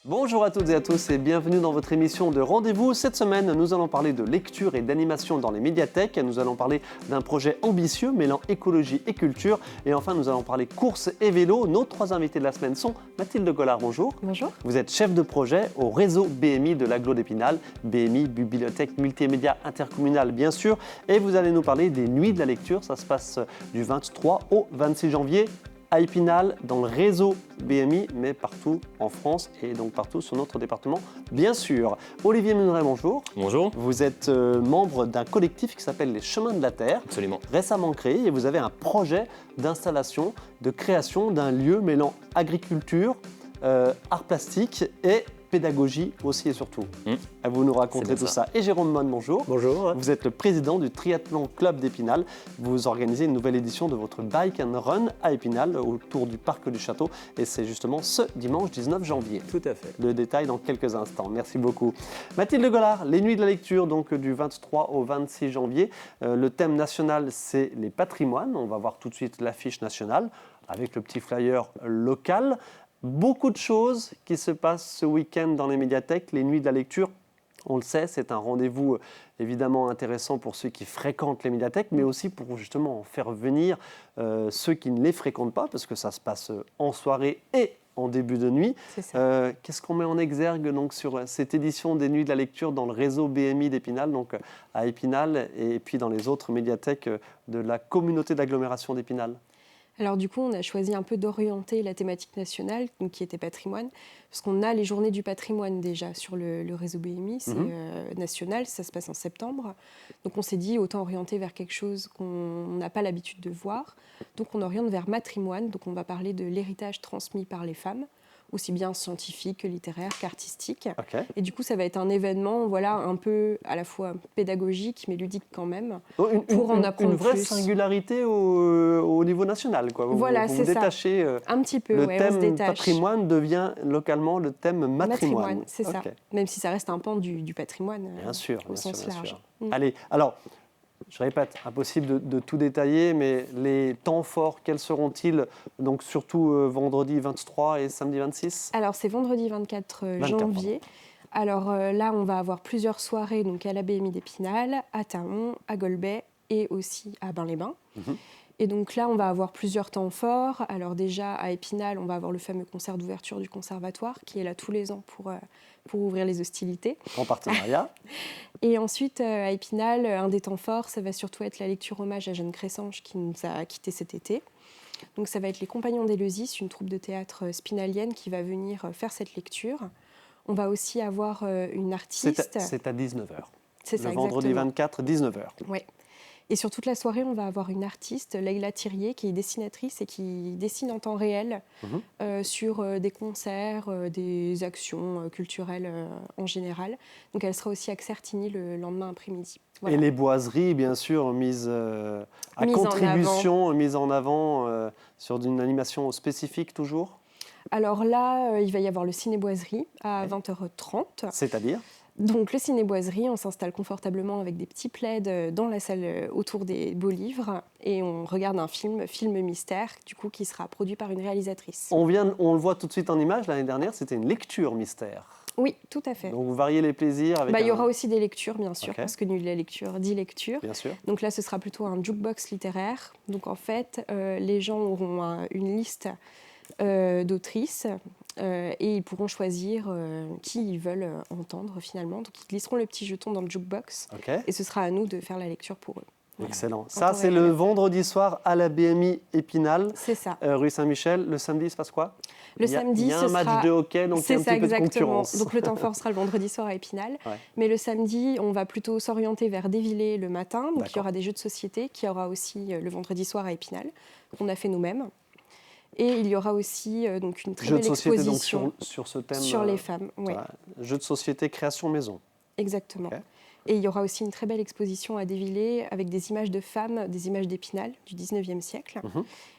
Bonjour à toutes et à tous et bienvenue dans votre émission de Rendez-vous. Cette semaine, nous allons parler de lecture et d'animation dans les médiathèques. Nous allons parler d'un projet ambitieux mêlant écologie et culture. Et enfin, nous allons parler course et vélo. Nos trois invités de la semaine sont Mathilde Gollard, bonjour. Bonjour. Vous êtes chef de projet au réseau BMI de l'Agglo d'Épinal. BMI, Bibliothèque Multimédia Intercommunale, bien sûr. Et vous allez nous parler des Nuits de la lecture. Ça se passe du 23 au 26 janvier. À Épinal, dans le réseau BMI, mais partout en France et donc partout sur notre département, bien sûr. Olivier Muneret, bonjour. Bonjour. Vous êtes membre d'un collectif qui s'appelle les Chemins de la Terre. Absolument. Récemment créé, et vous avez un projet d'installation, de création d'un lieu mêlant agriculture, art plastique et pédagogie aussi et surtout. Vous nous raconterez tout ça. Et Jérôme Monne, bonjour. Bonjour. Vous êtes le président du Triathlon Club d'Épinal. Vous organisez une nouvelle édition de votre Bike and Run à Épinal autour du Parc du Château. Et c'est justement ce dimanche 19 janvier. Tout à fait. Le détail dans quelques instants. Merci beaucoup. Mathilde Gollard, les Nuits de la lecture, donc du 23 au 26 janvier. Le thème national, c'est les patrimoines. On va voir tout de suite l'affiche nationale avec le petit flyer local. Beaucoup de choses qui se passent ce week-end dans les médiathèques, les Nuits de la lecture. On le sait, c'est un rendez-vous évidemment intéressant pour ceux qui fréquentent les médiathèques, mais aussi pour justement en faire venir ceux qui ne les fréquentent pas, parce que ça se passe en soirée et en début de nuit. C'est ça. Qu'est-ce qu'on met en exergue donc, sur cette édition des Nuits de la lecture dans le réseau BMI d'Épinal, donc à Épinal, et puis dans les autres médiathèques de la communauté d'agglomération d'Épinal ? Alors du coup, on a choisi un peu d'orienter la thématique nationale, donc, qui était patrimoine, parce qu'on a les journées du patrimoine déjà sur le réseau BMI, c'est national, ça se passe en septembre. Donc on s'est dit, autant orienter vers quelque chose qu'on n'a pas l'habitude de voir. Donc on oriente vers matrimoine, donc on va parler de l'héritage transmis par les femmes, aussi bien scientifique que littéraire qu'artistique. Okay. Et du coup, ça va être un événement voilà, un peu à la fois pédagogique, mais ludique quand même, pour en apprendre une vraie plus. Singularité au niveau national, quoi. Voilà, vous c'est ça. Détachez, un petit peu, le ouais, on se thème détache. patrimoine devient localement le thème matrimoine. C'est ça. Même si ça reste un pan du patrimoine bien sûr, au sens large. Sûr. Allez, alors, je répète, impossible de tout détailler, mais les temps forts, quels seront-ils? Donc surtout vendredi 23 et samedi 26? Alors c'est vendredi 24 janvier. Alors là, on va avoir plusieurs soirées donc à la BMI d'Épinal, à Taon, à Golbet et aussi à Bain-les-Bains. Et donc là, on va avoir plusieurs temps forts. Alors déjà, à Épinal, on va avoir le fameux concert d'ouverture du conservatoire qui est là tous les ans pour ouvrir les hostilités. En partenariat. Et ensuite, à Épinal, un des temps forts, ça va surtout être la lecture hommage à Jeanne Cressange qui nous a quittés cet été. Donc ça va être les Compagnons d'Éleusis, une troupe de théâtre spinalienne qui va venir faire cette lecture. On va aussi avoir une artiste. C'est à 19h. C'est ça, le vendredi exactement. 24, 19h. Oui. Et sur toute la soirée, on va avoir une artiste, Leïla Thirier, qui est dessinatrice et qui dessine en temps réel sur des concerts, des actions culturelles en général. Donc elle sera aussi à Certigny le lendemain après-midi. Voilà. Et les boiseries, bien sûr, mises contribution, mises en avant sur une animation spécifique toujours. Alors là, il va y avoir le ciné-boiserie à 20h30. C'est-à-dire ? Donc le ciné-boiserie, on s'installe confortablement avec des petits plaids dans la salle autour des beaux livres et on regarde un film mystère, du coup, qui sera produit par une réalisatrice. On le voit tout de suite en image, l'année dernière, c'était une lecture mystère. Oui, tout à fait. Donc vous variez les plaisirs avec il y aura aussi des lectures, bien sûr, Okay. parce que Nuit de la lecture dit lecture. Bien sûr. Donc là, ce sera plutôt un jukebox littéraire. Donc en fait, les gens auront une liste d'autrices et ils pourront choisir qui ils veulent entendre finalement. Donc ils glisseront le petit jeton dans le jukebox et ce sera à nous de faire la lecture pour eux. Voilà. Excellent. Ça, c'est le vendredi soir à la BMI Épinal, c'est ça. Rue Saint-Michel. Le samedi, il se passe quoi? Samedi, il y a un match de hockey, donc il y a un petit peu de concurrence. Donc le temps fort sera le vendredi soir à Épinal. Ouais. Mais le samedi, on va plutôt s'orienter vers Dévillers le matin. Donc D'accord. il y aura des jeux de société qui aura aussi le vendredi soir à Épinal, qu'on a fait nous-mêmes. Et il y aura aussi donc une très belle exposition donc sur ce thème, sur les femmes. Ouais. Jeux de société, création maison. Exactement. Okay. Et il y aura aussi une très belle exposition à Dévillers avec des images de femmes, des images d'Épinal du 19e siècle.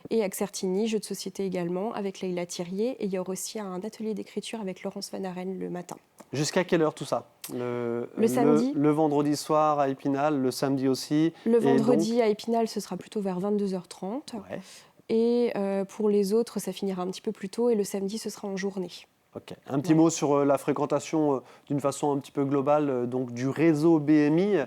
Et à Certigny, jeux de société également, avec Leïla Thirier. Et il y aura aussi un atelier d'écriture avec Laurence Van Aren le matin. Jusqu'à quelle heure tout ça? Le samedi. Le vendredi soir à Épinal, le samedi aussi. Le vendredi à Épinal, ce sera plutôt vers 22h30. Ouais. Et pour les autres, ça finira un petit peu plus tôt. Et le samedi, ce sera en journée. Ok. Un petit mot sur la fréquentation d'une façon un petit peu globale donc du réseau BMI.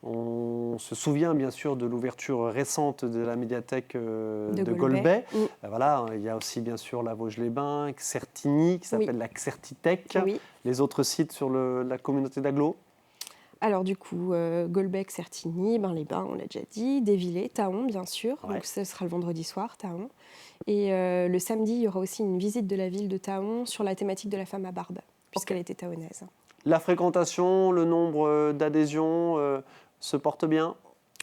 On se souvient bien sûr de l'ouverture récente de la médiathèque de Golbet. Voilà, il y a aussi bien sûr la Vosges-les-Bains, Certigny qui s'appelle la Certitech. Oui. Les autres sites sur la communauté d'agglo. Alors du coup, Golbet, Certigny, les Bains, on l'a déjà dit, Dévillers, Thaon bien sûr. Ouais. Donc ce sera le vendredi soir, Thaon. Et le samedi, il y aura aussi une visite de la ville de Thaon sur la thématique de la femme à barbe, puisqu'elle était thaonaise. La fréquentation, le nombre d'adhésions se porte bien?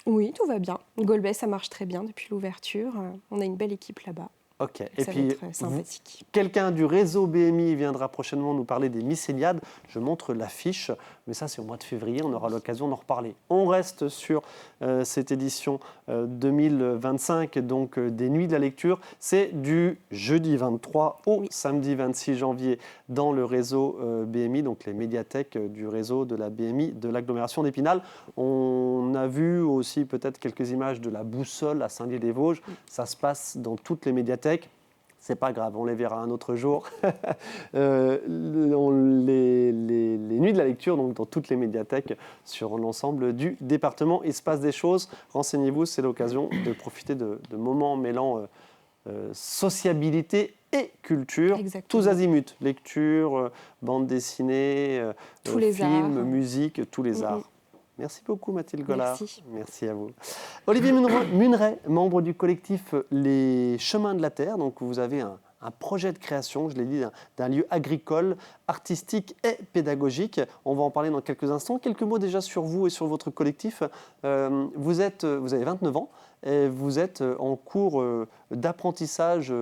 Oui, tout va bien. Golbet, ça marche très bien depuis l'ouverture. On a une belle équipe là-bas. Ok. Et puis, va être sympathique. Quelqu'un du réseau BMI viendra prochainement nous parler des mycéliades. Je montre l'affiche, mais ça c'est au mois de février, on aura l'occasion d'en reparler. On reste sur cette édition 2025, donc des Nuits de la Lecture. C'est du jeudi 23 au samedi 26 janvier dans le réseau BMI, donc les médiathèques du réseau de la BMI de l'agglomération d'Épinal. On a vu aussi peut-être quelques images de la Boussole à Saint-Dié-des-Vosges. Ça se passe dans toutes les médiathèques. C'est pas grave, on les verra un autre jour. Les Nuits de la Lecture, donc dans toutes les médiathèques sur l'ensemble du département. Il se passe des choses. Renseignez-vous, c'est l'occasion de profiter de moments mêlant sociabilité et culture. Exactement. Tous azimuts, lecture, bande dessinée, tous les films, arts. musique, tous les arts. Merci beaucoup Mathilde Gollard. Merci. Merci à vous. Olivier Muneret, membre du collectif Les Chemins de la Terre. Donc vous avez un projet de création, je l'ai dit, d'un lieu agricole, artistique et pédagogique. On va en parler dans quelques instants. Quelques mots déjà sur vous et sur votre collectif. Vous avez 29 ans et vous êtes en cours d'apprentissage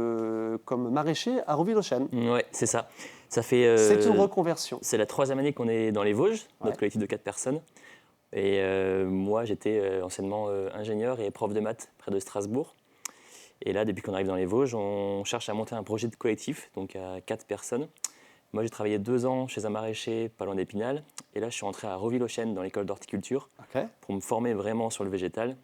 comme maraîcher à Roville-aux-Chênes. Oui, c'est ça. C'est une reconversion. C'est la 3e année qu'on est dans les Vosges, notre collectif de 4 personnes. Et moi, j'étais anciennement ingénieur et prof de maths près de Strasbourg. Et là, depuis qu'on arrive dans les Vosges, on cherche à monter un projet de collectif, donc à 4 personnes. Moi, j'ai travaillé 2 ans chez un maraîcher pas loin d'Épinal. Et là, je suis rentré à Roville-aux-Chênes dans l'école d'horticulture pour me former vraiment sur le végétal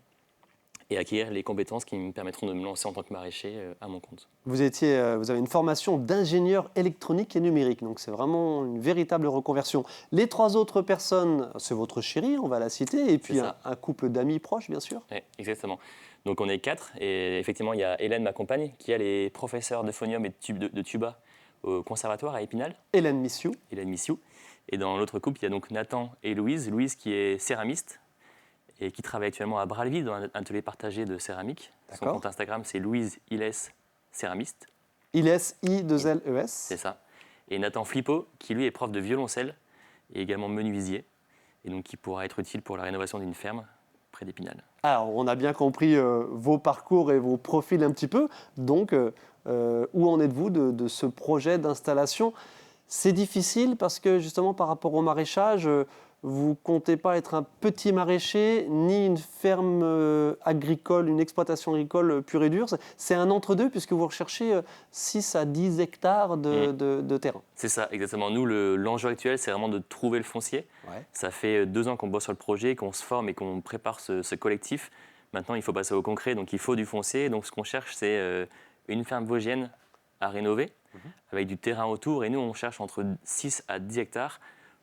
et acquérir les compétences qui me permettront de me lancer en tant que maraîcher à mon compte. Vous avez une formation d'ingénieur électronique et numérique, donc c'est vraiment une véritable reconversion. Les 3 autres personnes, c'est votre chérie, on va la citer, et puis un couple d'amis proches, bien sûr. Oui, exactement. Donc on est 4, et effectivement, il y a Hélène, ma compagne, qui elle est professeure de phonium et de tuba au conservatoire à Épinal. Hélène Missiou. Et dans l'autre couple, il y a donc Nathan et Louise. Louise qui est céramiste et qui travaille actuellement à Bralville dans un atelier partagé de céramique. Son compte Instagram, c'est Louise Iles Céramiste. Iles, I-2-L-E-S. C'est ça. Et Nathan Flippo, qui lui est prof de violoncelle et également menuisier, et donc qui pourra être utile pour la rénovation d'une ferme près d'Épinal. Alors, on a bien compris vos parcours et vos profils un petit peu. Donc, où en êtes-vous de ce projet d'installation? C'est difficile parce que justement, par rapport au maraîchage, vous ne comptez pas être un petit maraîcher, ni une ferme agricole, une exploitation agricole pure et dure. C'est un entre-deux puisque vous recherchez 6 à 10 hectares de terrain. C'est ça, exactement. Nous, l'enjeu actuel, c'est vraiment de trouver le foncier. Ça fait 2 ans qu'on bosse sur le projet, qu'on se forme et qu'on prépare ce collectif. Maintenant, il faut passer au concret, donc il faut du foncier. Donc ce qu'on cherche, c'est une ferme vosgienne à rénover, avec du terrain autour. Et nous, on cherche entre 6 à 10 hectares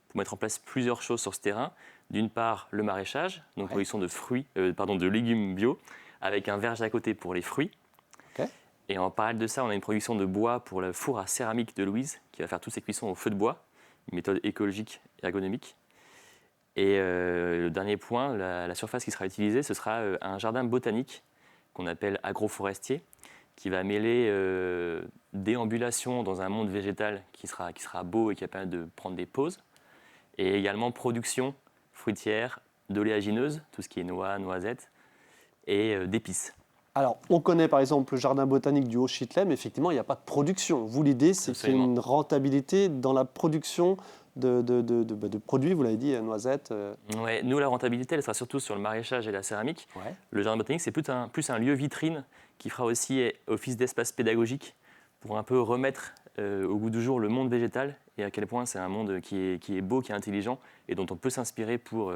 pour mettre en place plusieurs choses sur ce terrain. D'une part, le maraîchage, donc production de légumes bio, avec un verger à côté pour les fruits. Et en parallèle de ça, on a une production de bois pour le four à céramique de Louise, qui va faire toutes ses cuissons au feu de bois, une méthode écologique et ergonomique. Et le dernier point, la surface qui sera utilisée, ce sera un jardin botanique qu'on appelle agroforestier, qui va mêler déambulation dans un monde végétal qui sera beau et qui va permettre de prendre des pauses, et également production fruitière, d'oléagineuses, tout ce qui est noix, noisettes, et d'épices. Alors, on connaît par exemple le jardin botanique du Haut-Châtelet, mais effectivement, il n'y a pas de production. Vous, l'idée, c'est qu'il y ait une rentabilité dans la production de produits, vous l'avez dit, noisettes. Ouais, nous, la rentabilité, elle sera surtout sur le maraîchage et la céramique. Le jardin botanique, c'est plus un lieu vitrine qui fera aussi office d'espace pédagogique pour un peu remettre au goût du jour le monde végétal et à quel point c'est un monde qui est beau, qui est intelligent et dont on peut s'inspirer pour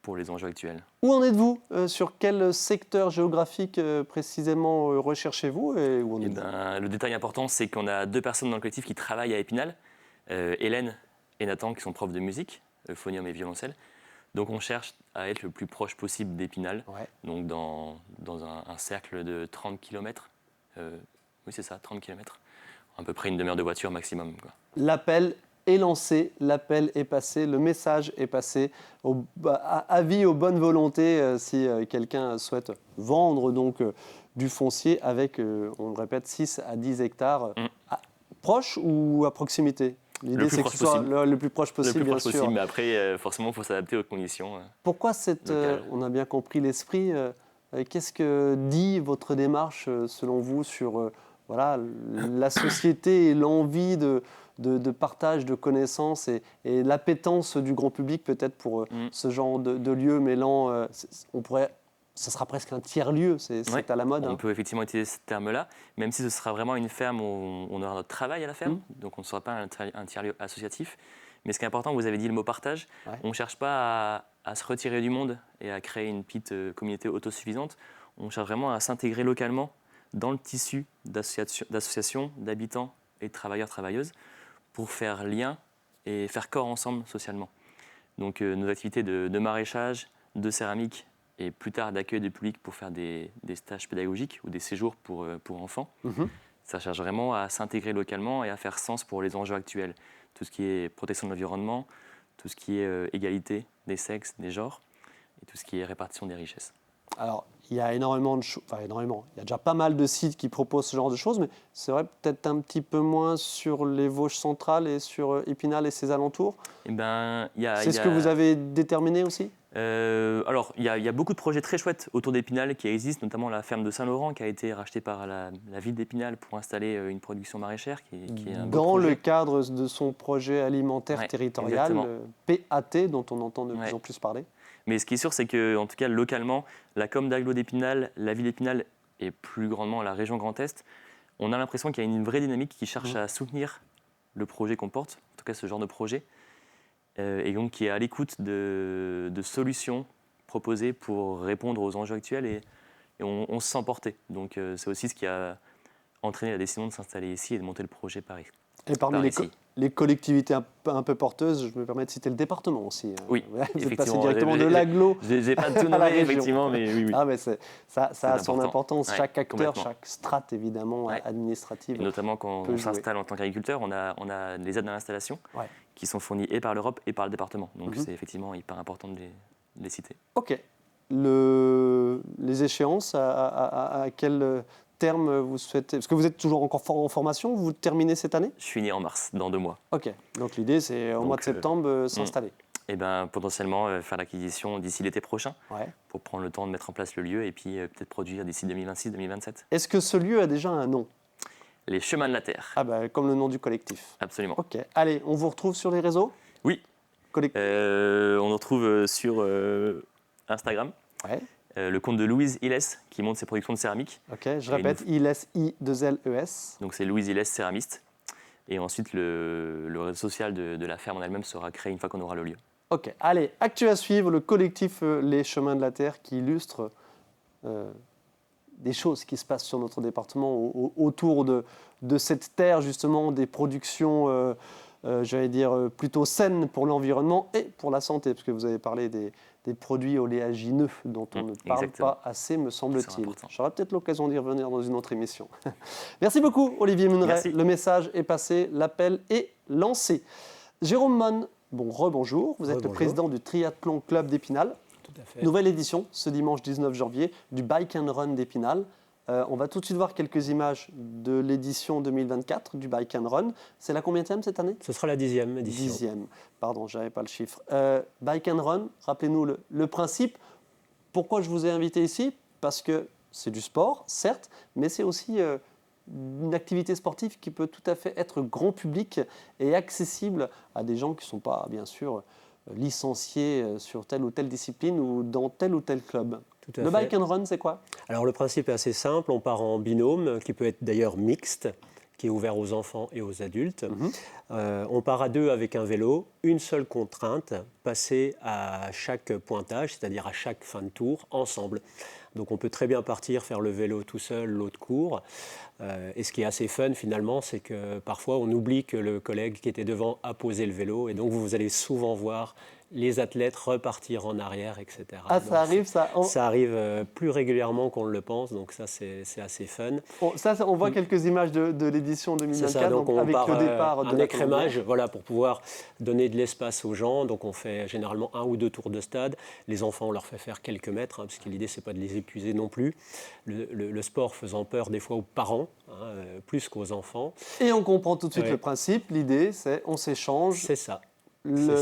pour les enjeux actuels. Où en êtes-vous sur quel secteur géographique précisément recherchez-vous et où en êtes-vous? Le détail important, c'est qu'on a 2 personnes dans le collectif qui travaillent à Épinal, Hélène et Nathan, qui sont profs de musique, phonium et violoncelle. Donc on cherche à être le plus proche possible d'Épinal, donc dans un cercle de 30 km. Oui, c'est ça, 30 km. À peu près une demi-heure de voiture maximum, quoi. L'appel est lancé, l'appel est passé, le message est passé. Avis aux bonnes volontés si quelqu'un souhaite vendre donc, du foncier avec, on le répète, 6 à 10 hectares, proche ou à proximité? L'idée, c'est que ce soit le plus proche possible, bien sûr. Mais après, forcément, il faut s'adapter aux conditions. Pourquoi on a bien compris l'esprit. Qu'est-ce que dit votre démarche, selon vous, sur la société et l'envie de partage de connaissances et l'appétence du grand public peut-être pour ce genre de lieu mêlant, ça sera presque un tiers-lieu, c'est à la mode. On peut effectivement utiliser ce terme-là, même si ce sera vraiment une ferme où on aura notre travail à la ferme, donc on ne sera pas un tiers-lieu associatif. Mais ce qui est important, vous avez dit le mot partage, on ne cherche pas à se retirer du monde et à créer une petite communauté autosuffisante, on cherche vraiment à s'intégrer localement dans le tissu d'associations, d'habitants et de travailleurs, travailleuses, pour faire lien et faire corps ensemble socialement. Donc nos activités de maraîchage, de céramique et plus tard d'accueil de public pour faire des stages pédagogiques ou des séjours pour enfants, ça cherche vraiment à s'intégrer localement et à faire sens pour les enjeux actuels. Tout ce qui est protection de l'environnement, tout ce qui est égalité des sexes, des genres, et tout ce qui est répartition des richesses. Alors, il y a énormément de choses, enfin énormément, il y a déjà pas mal de sites qui proposent ce genre de choses, mais c'est vrai peut-être un petit peu moins sur les Vosges centrales et sur Épinal et ses alentours. C'est ce que vous avez déterminé aussi? Alors, il y a beaucoup de projets très chouettes autour d'Épinal qui existent, notamment la ferme de Saint-Laurent qui a été rachetée par la ville d'Épinal pour installer une production maraîchère qui est un beau projet. Dans le cadre de son projet alimentaire territorial, PAT, dont on entend de plus en plus parler. Mais ce qui est sûr, c'est que, en tout cas, localement, la com d'agglo d'Épinal, la ville d'Épinal et plus grandement la région Grand Est, on a l'impression qu'il y a une vraie dynamique qui cherche à soutenir le projet qu'on porte, en tout cas ce genre de projet, et donc qui est à l'écoute de solutions proposées pour répondre aux enjeux actuels et on se sent porté. Donc c'est aussi ce qui a entraîné la décision de s'installer ici et de monter le projet Paris. Et parmi les collectivités un peu porteuses, je me permets de citer le département aussi. Oui, vous êtes passé directement de l'agglo j'ai pas tout nommé, effectivement, mais oui. Ah, mais ça a son importance. Chaque acteur, complètement. chaque strate, évidemment, administrative. Et notamment quand on s'installe en tant qu'agriculteur, on a les aides à l'installation qui sont fournies et par l'Europe et par le département. Donc c'est effectivement hyper important de les citer. Ok. Les échéances, à quel terme vous souhaitez? Parce que vous êtes toujours encore en formation, vous terminez cette année? Je finis en mars, dans 2 mois. Ok, donc l'idée c'est au mois de septembre s'installer. Et potentiellement faire l'acquisition d'ici l'été prochain pour prendre le temps de mettre en place le lieu et puis peut-être produire d'ici 2026-2027. Est-ce que ce lieu a déjà un nom? Les Chemins de la Terre. Ah comme le nom du collectif. Absolument. Ok, allez, on vous retrouve sur les réseaux? Oui. On nous retrouve sur Instagram. Le compte de Louise Ilès qui monte ses productions de céramique. Ok, je répète, Ilès, I-2-L-E-S. Donc c'est Louise Ilès, céramiste. Et ensuite, le réseau social de la ferme en elle-même sera créé une fois qu'on aura le lieu. Ok, allez, actu à suivre, le collectif Les Chemins de la Terre qui illustre des choses qui se passent sur notre département autour de cette terre, justement, des productions, j'allais dire, plutôt saines pour l'environnement et pour la santé, parce que vous avez parlé des produits oléagineux dont on ne parle pas assez, me semble-t-il. J'aurai peut-être l'occasion d'y revenir dans une autre émission. Merci beaucoup, Olivier Muneret. Merci. Le message est passé, l'appel est lancé. Jérôme Mon, rebonjour. Vous êtes le président du Triathlon Club d'Épinal. Tout à fait. Nouvelle édition, ce dimanche 19 janvier, du Bike and Run d'Épinal. On va tout de suite voir quelques images de l'édition 2024 du Bike and Run. C'est la combienième cette année? Ce sera la 10e édition. 10e, pardon, je n'avais pas le chiffre. Bike and Run, rappelez-nous le principe. Pourquoi je vous ai invité ici? Parce que c'est du sport, certes, mais c'est aussi une activité sportive qui peut tout à fait être grand public et accessible à des gens qui ne sont pas, bien sûr, licenciés sur telle ou telle discipline ou dans tel ou tel club. Le Bike and Run, c'est quoi? Alors le principe est assez simple, on part en binôme, qui peut être d'ailleurs mixte, qui est ouvert aux enfants et aux adultes. On part à 2 avec un vélo, une seule contrainte, passer à chaque pointage, c'est-à-dire à chaque fin de tour, ensemble. Donc on peut très bien partir faire le vélo tout seul, l'autre court. Et ce qui est assez fun finalement, c'est que parfois on oublie que le collègue qui était devant a posé le vélo, et donc vous allez souvent voir les athlètes repartir en arrière, etc. Ah, donc, ça arrive, ça. Ça arrive plus régulièrement qu'on le pense, donc ça c'est assez fun. On voit quelques images de l'édition 2024, ça, donc avec part, le départ de un la écrémage, voilà, pour pouvoir donner de l'espace aux gens. Donc on fait généralement 1 ou 2 tours de stade. Les enfants, on leur fait faire quelques mètres, parce que l'idée c'est pas de les épuiser non plus. Le sport faisant peur des fois aux parents, plus qu'aux enfants. Et on comprend tout de suite le principe. L'idée c'est on s'échange. C'est ça.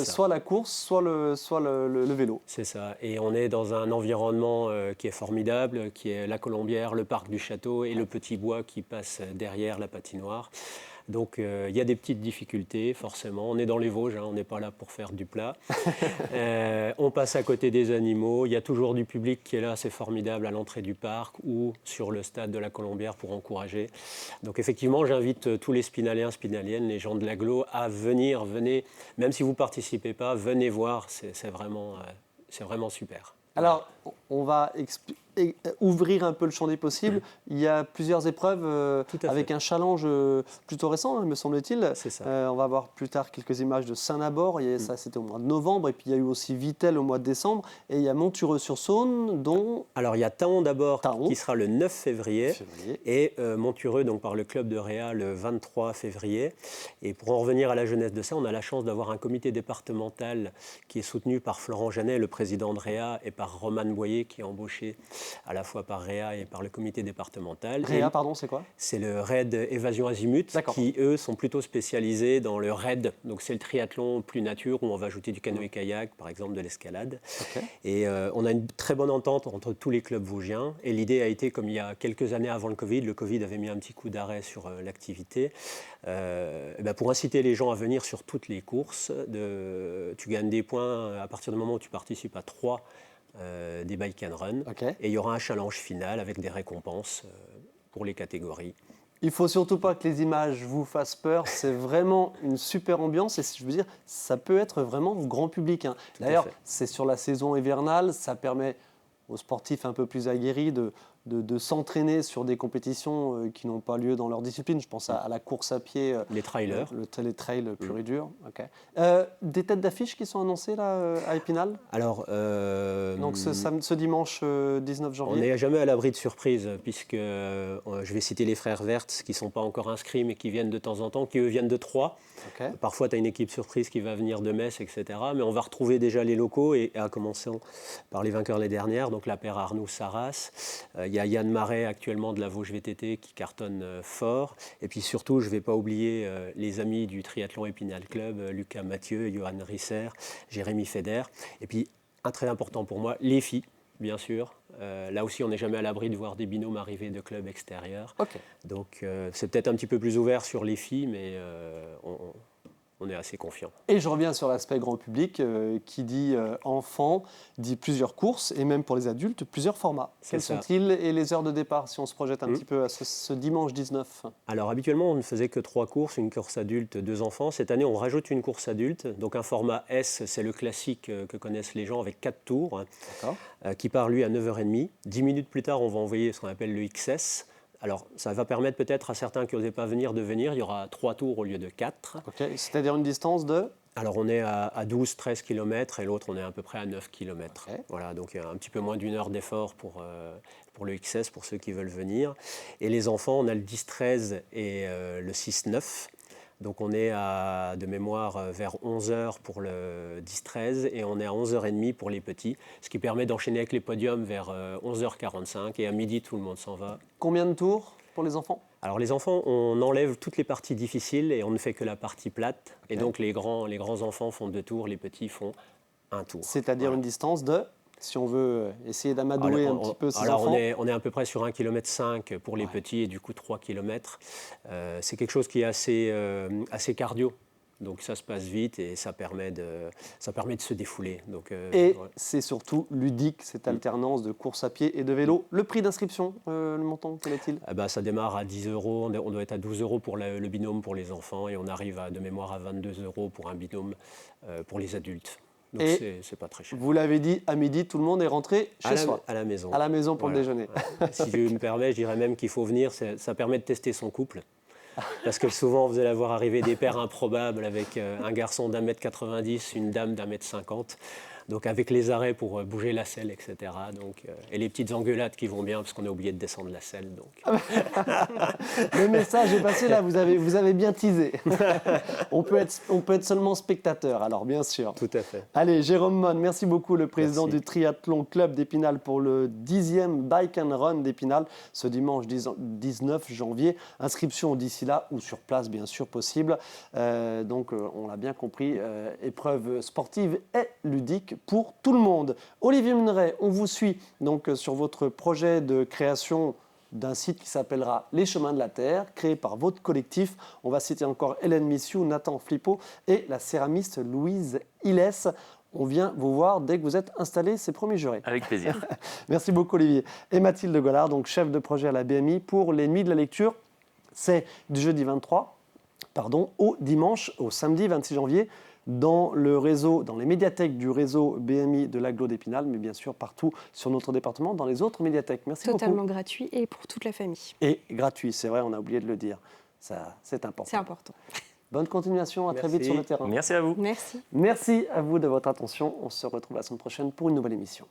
Soit la course, soit le vélo. C'est ça. Et on est dans un environnement qui est formidable, qui est la Colombière, le parc du château et le petit bois qui passe derrière la patinoire. Donc il y a des petites difficultés, forcément. On est dans les Vosges, on n'est pas là pour faire du plat. On passe à côté des animaux. Il y a toujours du public qui est là, c'est formidable, à l'entrée du parc ou sur le stade de la Colombière pour encourager. Donc effectivement, j'invite tous les spinaléens, spinaliennes, les gens de l'agglo à venir, venez, même si vous ne participez pas, venez voir, c'est vraiment super. Alors, on va ouvrir un peu le champ des possibles. Il y a plusieurs épreuves avec un challenge plutôt récent, me semble-t-il. C'est ça. On va voir plus tard quelques images de Saint-Nabord. Ça, c'était au mois de novembre. Et puis, il y a eu aussi Vittel au mois de décembre. Et il y a Montureux-sur-Saône, dont... Alors, il y a Taon d'abord, qui sera le 9 février. Et Montureux, donc par le club de Réa, le 23 février. Et pour en revenir à la jeunesse de ça, on a la chance d'avoir un comité départemental qui est soutenu par Florent Janet, le président de Réa, et par Romane Boyer, qui est embauché à la fois par Réa et par le comité départemental. Réa, pardon, c'est quoi ? C'est le raid Évasion Azimut, qui eux sont plutôt spécialisés dans le raid. Donc c'est le triathlon plus nature, où on va ajouter du canoë-kayak, par exemple de l'escalade. Et on a une très bonne entente entre tous les clubs vosgiens. Et l'idée a été, comme il y a quelques années avant le Covid avait mis un petit coup d'arrêt sur l'activité, pour inciter les gens à venir sur toutes les courses. Tu gagnes des points à partir du moment où tu participes à 3 des bike and run. Et il y aura un challenge final avec des récompenses pour les catégories. Il ne faut surtout pas que les images vous fassent peur. C'est vraiment une super ambiance. Et je veux dire, ça peut être vraiment grand public. D'ailleurs, c'est sur la saison hivernale. Ça permet aux sportifs un peu plus aguerris de s'entraîner sur des compétitions qui n'ont pas lieu dans leur discipline. Je pense à la course à pied. Les trailers. Les trails pur et dur. Des têtes d'affiche qui sont annoncées là, à Épinal ? Alors, donc ce dimanche 19 janvier. On n'est jamais à l'abri de surprises, puisque je vais citer les frères Wertz, qui ne sont pas encore inscrits, mais qui viennent de temps en temps, qui eux viennent de Troyes. Parfois, tu as une équipe surprise qui va venir de Metz, etc. Mais on va retrouver déjà les locaux, et à commencer par les vainqueurs les dernières, donc la paire Arnoux-Sarras. Il y a Yann Marais actuellement de la Vosges VTT qui cartonne fort. Et puis surtout, je ne vais pas oublier les amis du Triathlon Épinal Club, Lucas Mathieu, Johan Risser, Jérémy Feder. Et puis, un très important pour moi, les filles, bien sûr. Là aussi, on n'est jamais à l'abri de voir des binômes arriver de clubs extérieurs. Donc, c'est peut-être un petit peu plus ouvert sur les filles, mais on est assez confiant. Et je reviens sur l'aspect grand public qui dit enfant, dit plusieurs courses et même pour les adultes, plusieurs formats. Quels sont-ils et les heures de départ si on se projette un petit peu à ce dimanche 19 ? Alors habituellement, on ne faisait que 3 courses, une course adulte, 2 enfants. Cette année, on rajoute une course adulte. Donc un format S, c'est le classique que connaissent les gens avec 4 tours, qui part lui à 9h30. 10 minutes plus tard, on va envoyer ce qu'on appelle le XS. Alors, ça va permettre peut-être à certains qui n'osaient pas venir de venir. Il y aura 3 tours au lieu de 4. C'est-à-dire une distance de ? Alors, on est à 12-13 km et l'autre, on est à peu près à 9 km. Voilà, donc il y a un petit peu moins d'1 heure d'effort pour le XS, pour ceux qui veulent venir. Et les enfants, on a le 10-13 et le 6-9. Donc on est de mémoire vers 11h pour le 10-13 et on est à 11h30 pour les petits, ce qui permet d'enchaîner avec les podiums vers 11h45 et à midi tout le monde s'en va. Combien de tours pour les enfants ? Alors les enfants, on enlève toutes les parties difficiles et on ne fait que la partie plate. Et donc les grands enfants font 2 tours, les petits font 1 tour. C'est-à-dire une distance de ? Si on veut essayer d'amadouer un petit peu ces enfants. On est à peu près sur 1,5 km pour les petits et du coup 3 km. C'est quelque chose qui est assez cardio. Donc ça se passe vite et ça permet de se défouler. Donc, et c'est surtout ludique, cette alternance de course à pied et de vélo. Le prix d'inscription, le montant, quel est-il ? Ça démarre à 10 €, on doit être à 12 € pour le binôme pour les enfants et on arrive de mémoire à 22 € pour un binôme pour les adultes. Donc c'est pas très cher. Vous l'avez dit, à midi, tout le monde est rentré chez soi. À la maison. À la maison pour le déjeuner. Si je me permets, je dirais même qu'il faut venir, ça permet de tester son couple. Parce que souvent, vous allez voir arriver des paires improbables avec un garçon d'1,90 m, une dame d'1,50 m. Donc avec les arrêts pour bouger la selle, etc. Donc, et les petites engueulades qui vont bien parce qu'on a oublié de descendre la selle. Donc. Le message est passé là, vous avez bien teasé. on peut être seulement spectateur, alors bien sûr. Tout à fait. Allez, Jérôme Mon, merci beaucoup, le président Merci. du Triathlon Club d'Épinal pour le 10e Bike and Run d'Épinal ce dimanche 19 janvier. Inscription d'ici là ou sur place, bien sûr, possible. Donc, on l'a bien compris, épreuve sportive et ludique pour tout le monde. Olivier Muneret, on vous suit donc sur votre projet de création d'un site qui s'appellera Les Chemins de la Terre, créé par votre collectif. On va citer encore Hélène Missiou, Nathan Flippo et la céramiste Louise Illès. On vient vous voir dès que vous êtes installés ces premiers jurés. Avec plaisir. Merci beaucoup Olivier. Et Mathilde Gollard, donc chef de projet à la BMI pour les Nuits de la Lecture. C'est du jeudi 23 au samedi 26 janvier. Dans les médiathèques du réseau BMI de l'Agglo d'Épinal, mais bien sûr partout sur notre département, dans les autres médiathèques. Merci beaucoup. Totalement gratuit et pour toute la famille. Et gratuit, c'est vrai, on a oublié de le dire. Ça, c'est important. C'est important. Bonne continuation, à très vite sur le terrain. Merci à vous. Merci. Merci à vous de votre attention. On se retrouve la semaine prochaine pour une nouvelle émission.